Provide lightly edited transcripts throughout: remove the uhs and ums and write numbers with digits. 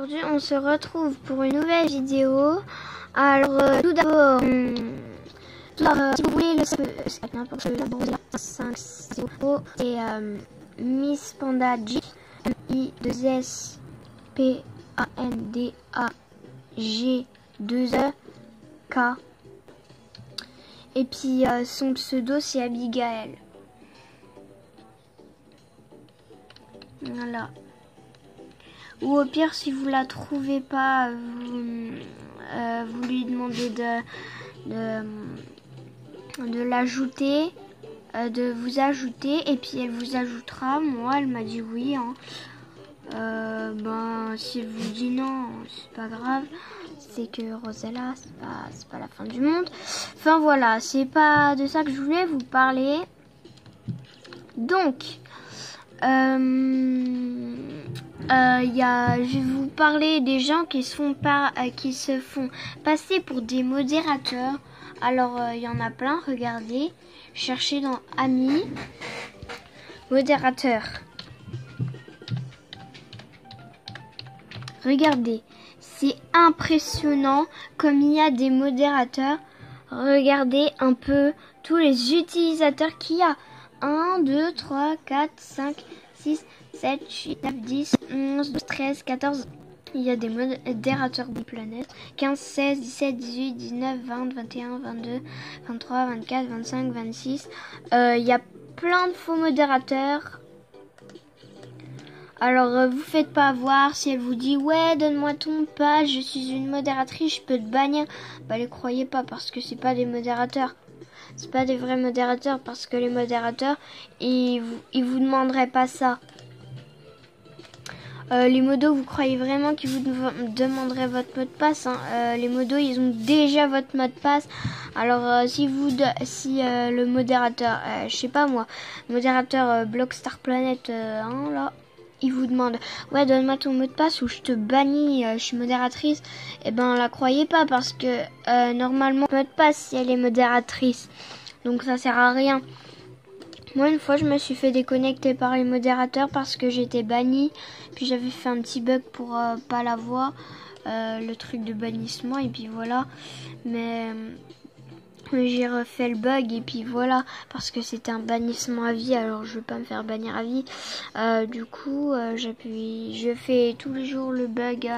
Aujourd'hui, on se retrouve pour une nouvelle vidéo. Alors, tout d'abord, si vous voulez le c'est n'importe quoi, 5 et Miss Panda G, M-I-2-S P-A-N-D-A-G 2-E K. Et puis son pseudo c'est Abigail. Voilà. Ou au pire, si vous la trouvez pas, vous lui demandez de l'ajouter, de vous ajouter, et puis elle vous ajoutera. Moi, elle m'a dit oui. Hein. Ben, si elle vous dit non, c'est pas grave. C'est que Rosella, c'est pas la fin du monde. Enfin voilà, c'est pas de ça que je voulais vous parler. Donc, je vais vous parler des gens qui se font passer pour des modérateurs. Alors, il y en a plein, regardez. Cherchez dans Amis, modérateur. Regardez, c'est impressionnant comme il y a des modérateurs. Regardez un peu tous les utilisateurs qu'il y a. 1, 2, 3, 4, 5, 6, 7, 8, 9, 10, 11, 12, 13, 14. Il y a des modérateurs de planète. 15, 16, 17, 18, 19, 20, 21, 22, 23, 24, 25, 26. Il y a plein de faux modérateurs. Alors, vous faites pas avoir. Si elle vous dit, ouais, donne-moi ton mot de passe, je suis une modératrice, je peux te bannir. Bah, les croyez pas parce que c'est pas des modérateurs. C'est pas des vrais modérateurs parce que les modérateurs, ils vous demanderaient pas ça. Les modos, vous croyez vraiment qu'ils vous demanderaient votre mot de passe, hein. Les modos, ils ont déjà votre mot de passe. Alors, si le modérateur, je sais pas moi, modérateur Blockstar Planet, hein, là, il vous demande, ouais, donne-moi ton mot de passe ou je te bannis, je suis modératrice. Eh ben, la croyez pas parce que normalement, mot de passe si elle est modératrice. Donc ça sert à rien. Moi, une fois, je me suis fait déconnecter par les modérateurs parce que j'étais bannie. Puis j'avais fait un petit bug pour pas la voir, le truc de bannissement. Et puis voilà. Mais j'ai refait le bug et puis voilà. Parce que c'était un bannissement à vie. Alors je veux pas me faire bannir à vie. Du coup, je fais tous les jours le bug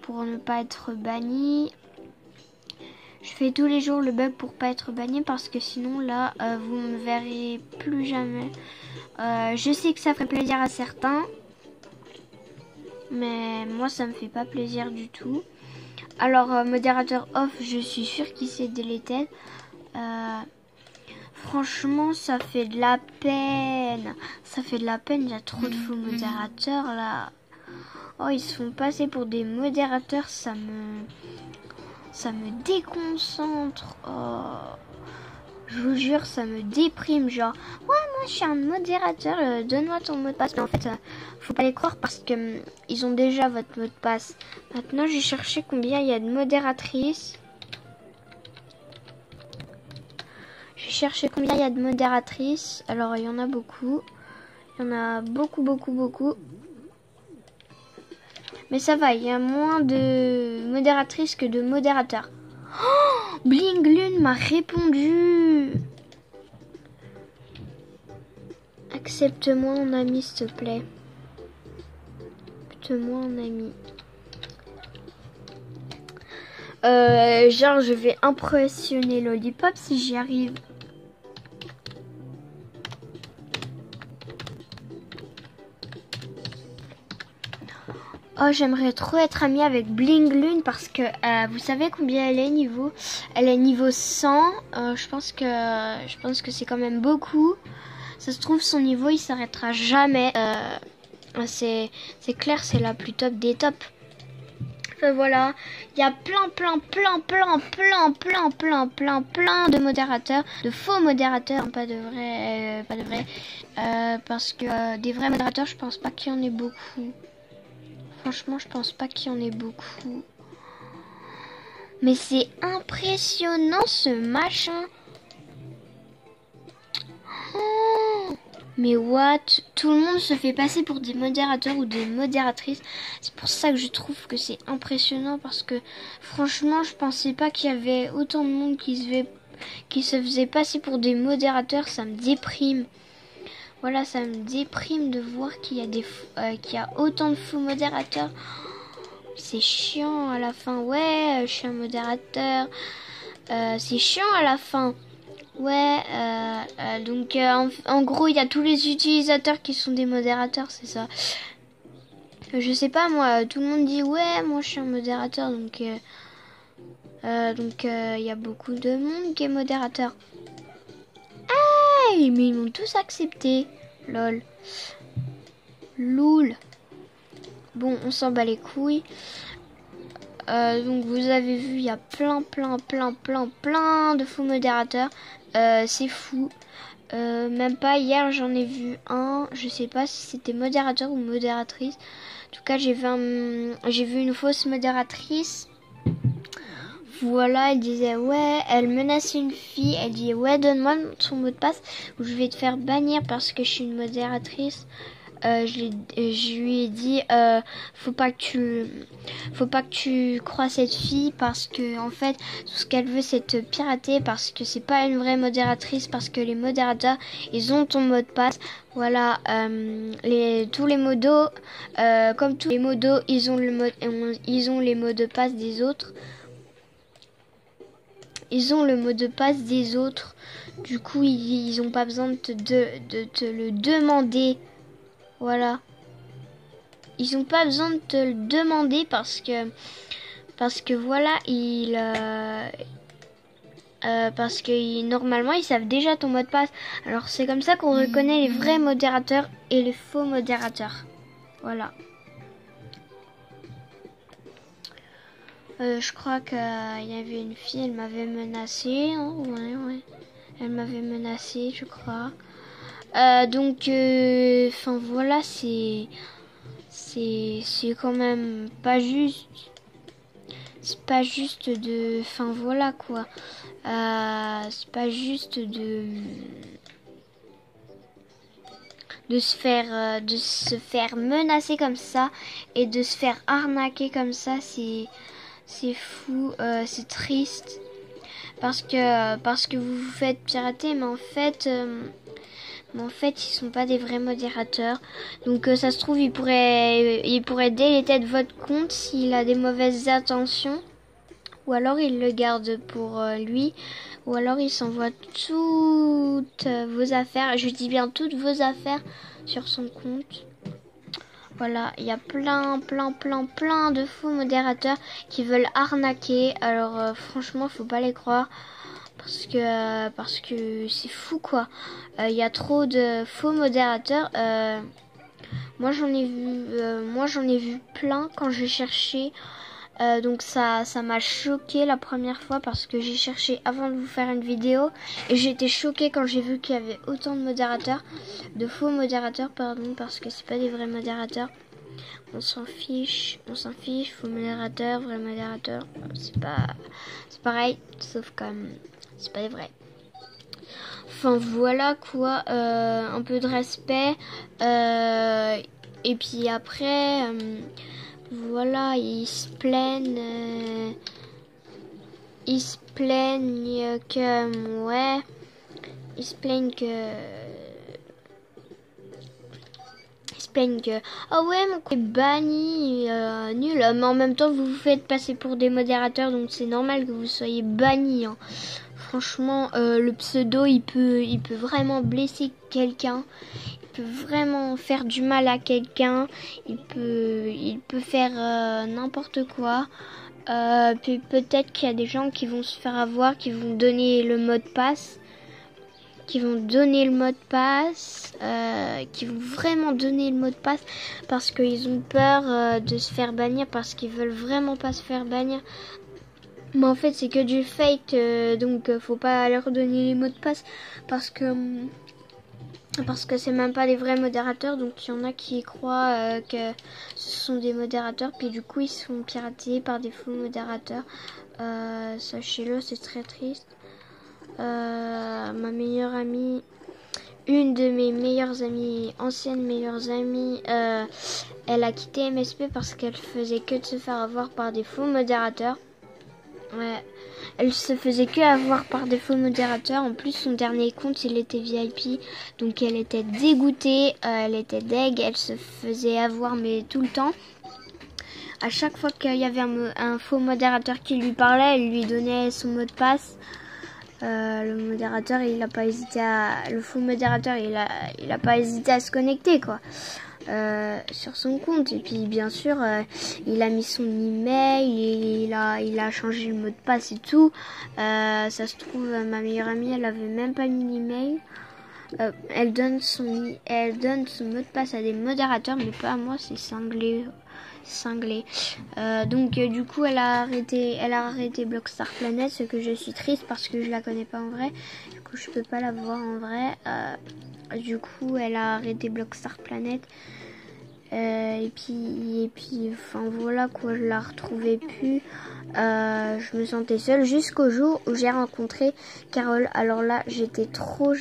pour ne pas être banni. Je fais tous les jours le bug pour pas être banni parce que sinon là vous me verrez plus jamais. Je sais que ça ferait plaisir à certains, mais moi ça me fait pas plaisir du tout. Alors modérateur off, je suis sûre qu'il s'est délété. Franchement ça fait de la peine. Ça fait de la peine, il y a trop de faux modérateurs là. Oh, ils se font passer pour des modérateurs, ça me déconcentre. Oh, je vous jure, ça me déprime. Genre, ouais, moi je suis un modérateur, donne-moi ton mot de passe. Mais en fait, faut pas les croire parce que ils ont déjà votre mot de passe. Maintenant, j'ai cherché combien il y a de modératrices. J'ai cherché combien il y a de modératrices. Alors, il y en a beaucoup. Il y en a beaucoup, beaucoup, beaucoup. Mais ça va, il y a moins de modératrices que de modérateurs. Oh, Bling Lune m'a répondu. Accepte-moi en ami, s'il te plaît. Accepte-moi en ami. Genre, je vais impressionner Lollipop si j'y arrive. Oh, j'aimerais trop être amie avec Bling Lune parce que vous savez combien elle est niveau? Elle est niveau 100. Je pense que c'est quand même beaucoup. Ça se trouve son niveau il s'arrêtera jamais. C'est clair, c'est la plus top des tops. Enfin, voilà, il y a plein de modérateurs, de faux modérateurs, pas de vrais, parce que des vrais modérateurs, je pense pas qu'il y en ait beaucoup. Franchement, je pense pas qu'il y en ait beaucoup. Mais c'est impressionnant ce machin. Oh, Mais what? Tout le monde se fait passer pour des modérateurs ou des modératrices. C'est pour ça que je trouve que c'est impressionnant parce que franchement, je pensais pas qu'il y avait autant de monde qui se faisait passer pour des modérateurs. Ça me déprime. Voilà, ça me déprime de voir qu'il y a qu'il y a autant de faux modérateurs. C'est chiant à la fin. Ouais, je suis un modérateur. C'est chiant à la fin. Ouais, donc en gros, il y a tous les utilisateurs qui sont des modérateurs, c'est ça. Je sais pas, moi, tout le monde dit ouais, moi je suis un modérateur, donc il y a beaucoup de monde qui est modérateur. Hey, mais ils m'ont tous accepté, lol. Loul. Bon, on s'en bat les couilles. Donc vous avez vu, il y a plein de faux modérateurs. C'est fou. Même pas hier, j'en ai vu un. Je sais pas si c'était modérateur ou modératrice. En tout cas, j'ai vu une fausse modératrice. Voilà, elle disait ouais, elle menaçait une fille. Elle dit ouais, donne-moi son mot de passe ou je vais te faire bannir parce que je suis une modératrice. Je lui ai dit faut pas que tu crois cette fille parce que en fait tout ce qu'elle veut c'est te pirater parce que c'est pas une vraie modératrice parce que les modérateurs ils ont ton mot de passe. Voilà, tous les modos comme tous les modos ils ont les mots de passe des autres. Ils ont le mot de passe des autres. Du coup ils ont pas besoin de te le demander. Voilà. Ils n'ont pas besoin de te le demander parce que voilà, parce que normalement ils savent déjà ton mot de passe. Alors c'est comme ça qu'on reconnaît les vrais modérateurs et les faux modérateurs. Voilà. Je crois qu'il y avait une fille, elle m'avait menacée. Hein, ouais. Elle m'avait menacée, je crois. Enfin voilà, c'est quand même pas juste. C'est pas juste de, enfin voilà quoi. C'est pas juste de se faire menacer comme ça et de se faire arnaquer comme ça. C'est fou, c'est triste parce que vous vous faites pirater, mais en fait ils sont pas des vrais modérateurs. Donc ça se trouve il pourrait déliter de votre compte s'il a des mauvaises intentions, ou alors il le garde pour lui, ou alors il s'envoie toutes vos affaires, je dis bien toutes vos affaires sur son compte. Voilà, il y a plein de faux modérateurs qui veulent arnaquer. Alors franchement, faut pas les croire parce que c'est fou quoi. Il y a trop de faux modérateurs. Moi j'en ai vu plein quand j'ai cherché. Donc ça m'a choqué la première fois parce que j'ai cherché avant de vous faire une vidéo et j'ai été choquée quand j'ai vu qu'il y avait autant de modérateurs, de faux modérateurs pardon, parce que c'est pas des vrais modérateurs. On s'en fiche, faux modérateur, vrai modérateur, c'est pareil, sauf comme c'est pas des vrais. Enfin voilà quoi, un peu de respect et puis après voilà, ils se plaignent que ouais, ils se plaignent que ah ouais mon compte est banni, nul, mais en même temps vous vous faites passer pour des modérateurs donc c'est normal que vous soyez banni hein. Franchement le pseudo il peut vraiment blesser quelqu'un, il peut vraiment faire du mal à quelqu'un, il peut faire n'importe quoi. Puis peut-être qu'il y a des gens qui vont se faire avoir, qui vont donner le mot de passe, qui vont vraiment donner le mot de passe parce qu'ils ont peur de se faire bannir, parce qu'ils veulent vraiment pas se faire bannir. Mais en fait c'est que du fake, donc faut pas leur donner les mots de passe parce que c'est même pas des vrais modérateurs, donc il y en a qui croient que ce sont des modérateurs, puis du coup ils sont piratés par des faux modérateurs. Sachez-le, c'est très triste. Ma meilleure amie, une de mes meilleures amies, anciennes meilleures amies, elle a quitté MSP parce qu'elle faisait que de se faire avoir par des faux modérateurs. Ouais. Elle se faisait que avoir par des faux modérateurs. En plus, son dernier compte, il était VIP. Donc, elle était dégoûtée. Elle était deg. Elle se faisait avoir, mais tout le temps. À chaque fois qu'il y avait un faux modérateur qui lui parlait, elle lui donnait son mot de passe. Le modérateur, il a pas hésité le faux modérateur, il a pas hésité à se connecter, quoi. Sur son compte. Et puis bien sûr il a mis son email, il a changé le mot de passe et tout. Ça se trouve ma meilleure amie, elle avait même pas mis l'email. Elle donne son mot de passe à des modérateurs, mais pas à moi, c'est cinglé. Donc du coup elle a arrêté Blockstar Planet, ce que je suis triste parce que je la connais pas en vrai. Du coup je peux pas la voir en vrai. Du coup elle a arrêté Blockstar Planet. Et puis enfin voilà quoi, je la retrouvais plus. Je me sentais seule jusqu'au jour où j'ai rencontré Carole. Alors là j'étais trop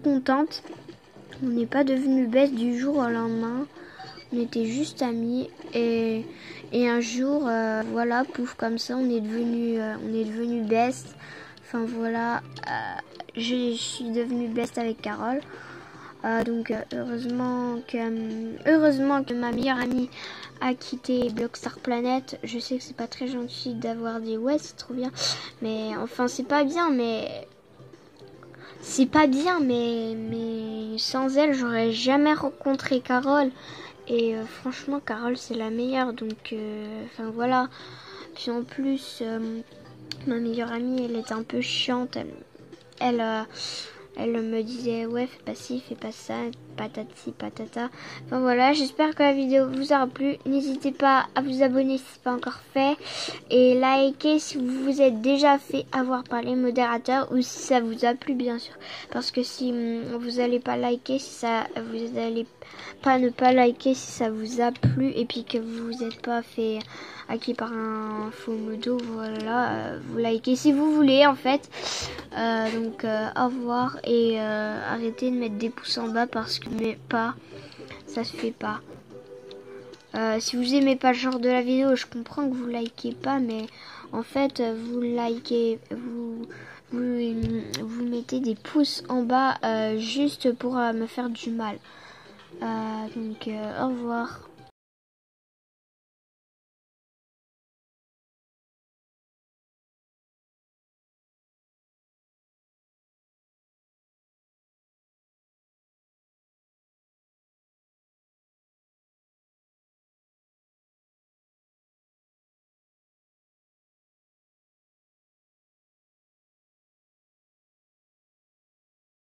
contente. On n'est pas devenus best du jour au lendemain. On était juste amis et un jour voilà, pouf, comme ça on est devenus best. Enfin voilà, je suis devenue best avec Carole. Donc heureusement que ma meilleure amie a quitté Blockstar Planet. Je sais que c'est pas très gentil d'avoir dit ouais c'est trop bien, mais enfin c'est pas bien, mais sans elle j'aurais jamais rencontré Carole. Et franchement Carole c'est la meilleure, donc enfin voilà. Puis en plus ma meilleure amie elle est un peu chiante, elle me disait ouais fais pas ci, fais pas ça, patati patata. Enfin voilà, j'espère que la vidéo vous aura plu. N'hésitez pas à vous abonner si ce n'est pas encore fait. Et liker si vous vous êtes déjà fait avoir par les modérateurs ou si ça vous a plu bien sûr. Parce que si vous n'allez pas liker, vous n'allez pas ne pas liker si ça vous a plu et puis que vous vous êtes pas fait hacker par un faux modo, voilà, vous likez si vous voulez en fait. Donc au revoir et arrêtez de mettre des pouces en bas parce que ça se fait pas. Si vous aimez pas le genre de la vidéo, je comprends que vous likez pas, mais en fait vous likez, vous mettez des pouces en bas juste pour me faire du mal. Donc au revoir.